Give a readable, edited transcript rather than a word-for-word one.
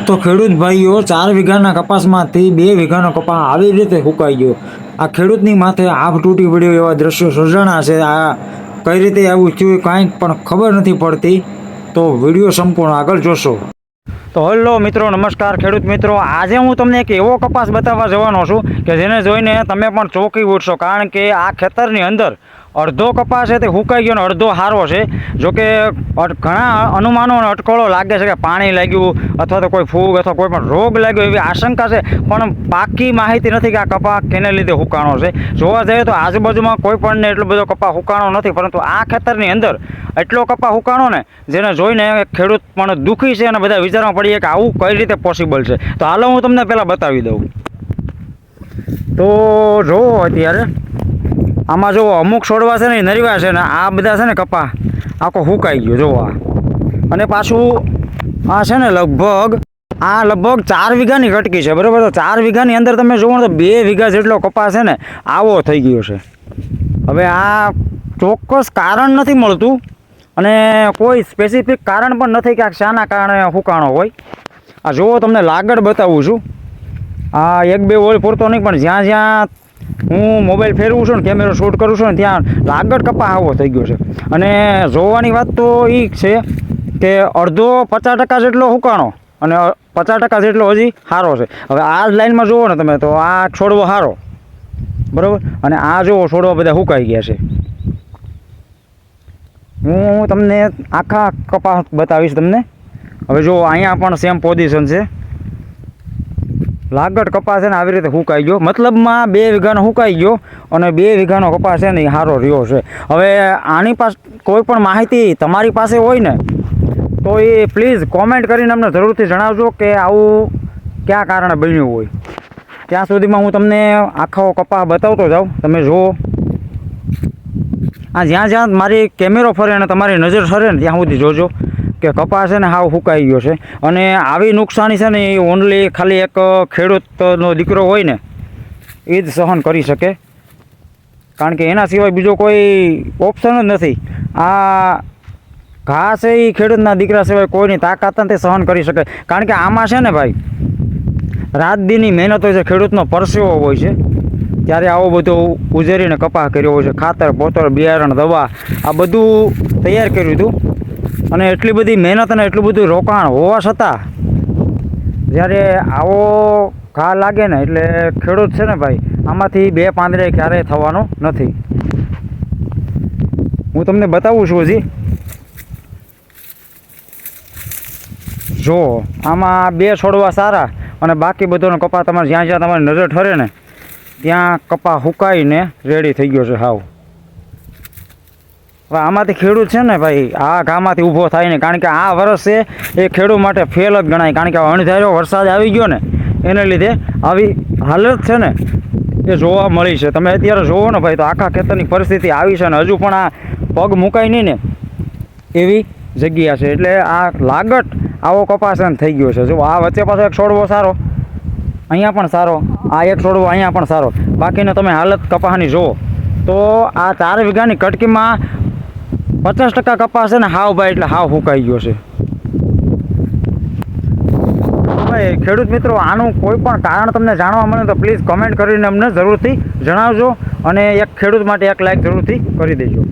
તો ખેડૂત ભાઈઓ 4 વીઘાના કપાસમાંથી 2 વીઘાનો કપાસ આવી રીતે સુકાઈ ગયો। આ ખેડૂતની માથે આભ તૂટી પડ્યો એવા દ્રશ્યો સર્જાણા છે। આ કઈ રીતે આવું થયું કાંઈ પણ ખબર નથી પડતી, તો વિડીયો સંપૂર્ણ આગળ જોશો। તો હેલો મિત્રો, નમસ્કાર ખેડૂત મિત્રો। આજે હું તમને એક એવો કપાસ બતાવવા જવાનો છું કે જેને જોઈને તમે પણ ચોંકી ઉઠશો, કારણ કે આ ખેતરની અંદર અડધો કપાસ છે તે સુકાઈ ગયો અને અડધો સારો છે। જોકે ઘણા અનુમાનો અને અટકળો લાગે છે કે પાણી લાગ્યું અથવા તો કોઈ ફૂગ અથવા કોઈ પણ રોગ લાગ્યો એવી આશંકા છે, પણ પાકી માહિતી નથી કે આ કપાસ કેને લીધે સુકાણો છે। જોવા જઈએ તો આજુબાજુમાં કોઈ પણને એટલો બધો કપાસ સુકાણો નથી, પરંતુ આ ખેતરની અંદર એટલો કપાસ સુકાણો ને જેને જોઈને ખેડૂત પણ દુઃખી છે અને બધા વિચારવા પડીએ કે આવું કઈ રીતે પોસિબલ છે। તો હાલો હું તમને પહેલાં બતાવી દઉં। તો જોવો અત્યારે આમાં જો અમુક છોડવા છે ને એ નરવા છે ને આ બધા છે ને કપાસ આખો સુકાઈ ગયો જોવા। અને પાછું આ છે ને લગભગ 4 વીઘાની કટકી છે, બરાબર। તો 4 વીઘાની અંદર તમે જુઓ તો 2 વીઘા જેટલો કપાસ છે ને આવો થઈ ગયો છે। હવે આ ચોક્કસ કારણ નથી મળતું અને કોઈ સ્પેસિફિક કારણ પણ નથી કે આ શાના કારણે સુકાણો હોય। આ જુઓ તમને લાગડ બતાવું છું। આ 1-2 ઓળ પૂરતો નહીં, પણ જ્યાં જ્યાં હું મોબાઈલ ફેરવું છું ને, કેમેરો શૂટ કરું છું ને, ત્યાં લાગડ કપાસ આવો થઈ ગયો છે। અને જોવાની વાત તો એ છે કે અડધો 50% જેટલો સુકાણો અને 50% જેટલો હજી સારો છે। હવે આ જ લાઈનમાં જુઓ ને તમે તો આ છોડવો સારો, બરાબર, અને આ જુઓ છોડવા બધા સુકાઈ ગયા છે। હું તમને આખા કપાસ બતાવીશ તમને। હવે જુઓ અહીંયા પણ સેમ પોઝિશન છે, લાગડ કપાસ છે ને આવી રીતે સુકાઈ ગયો, મતલબમાં 2 વીઘાનો સુકાઈ ગયો અને 2 વીઘાનો કપાસ છે ને એ સારો રહ્યો છે। હવે આની પાસે કોઈ પણ માહિતી તમારી પાસે હોય ને તો એ પ્લીઝ કોમેન્ટ કરીને અમને જરૂરથી જણાવજો કે આવું કયા કારણે બન્યું હોય। ત્યાં સુધીમાં હું તમને આખો કપાસ બતાવતો જાઉં। તમે જુઓ આ જ્યાં જ્યાં મારી કેમેરો ફરે અને તમારી નજર ફરે ને ત્યાં સુધી જોજો કે કપાસ છે ને હાવ સુકાઈ ગયો છે। અને આવી નુકસાની છે ને એ ઓનલી ખાલી એક ખેડૂતનો દીકરો હોય ને એ જ સહન કરી શકે, કારણ કે એના સિવાય બીજો કોઈ ઓપ્શન જ નથી। આ ઘા છે એ ખેડૂતના દીકરા સિવાય કોઈની તાકાત નથી સહન કરી શકે, કારણ કે આમાં છે ને ભાઈ રાત દીની મહેનત હોય છે, ખેડૂતનો પરસેવો હોય છે, ત્યારે આવો બધો ઉજેરીને કપાસ કર્યો હોય છે। ખાતર પોતર બિયારણ દવા આ બધું તૈયાર કર્યું હતું અને એટલી બધી મહેનત અને એટલું બધું રોકાણ હોવા છતાં જ્યારે આવો ઘા લાગે ને એટલે ખેડૂત છે ને ભાઈ આમાંથી 2 પાંદડે ક્યારેય થવાનો નથી। હું તમને બતાવું છું હજી। જો આમાં 2 છોડવા સારા અને બાકી બધાનો કપાસ તમારે જ્યાં જ્યાં તમારી નજર ઠરે ને ત્યાં કપાસ સુકાઈને રેડી થઈ ગયો છે હાવ। હવે આમાંથી ખેડૂત છે ને ભાઈ આ ઘામાંથી ઊભો થાય ને, કારણ કે આ વર્ષ છે એ ખેડૂત માટે ફેલ જ ગણાય, કારણ કે અણધાર્યો વરસાદ આવી ગયો ને એને લીધે આવી હાલત છે ને એ જોવા મળી છે। તમે અત્યારે જોવો ને ભાઈ તો આખા ખેતરની પરિસ્થિતિ આવી છે અને હજુ પણ આ પગ મુકાય નહીં ને એવી જગ્યા છે। એટલે આ લાગટ આવો કપાસ થઈ ગયો છે। જો આ વચ્ચે પાછો એક છોડવો સારો, અહીંયા પણ સારો, આ એક છોડવો અહીંયા પણ સારો, બાકીને તમે હાલત કપાસની જુઓ તો આ 4 વીઘાની કટકીમાં 50% કપાસ છે ને હાવ ભાઈ એટલે હાવ સુકાઈ ગયો છે। ભાઈ ખેડૂત મિત્રો, આનું કોઈ પણ કારણ તમને જાણવા મળે તો પ્લીઝ કમેન્ટ કરીને અમને જરૂરથી જણાવજો અને એક ખેડૂત માટે 1 લાઈક જરૂરથી કરી દેજો।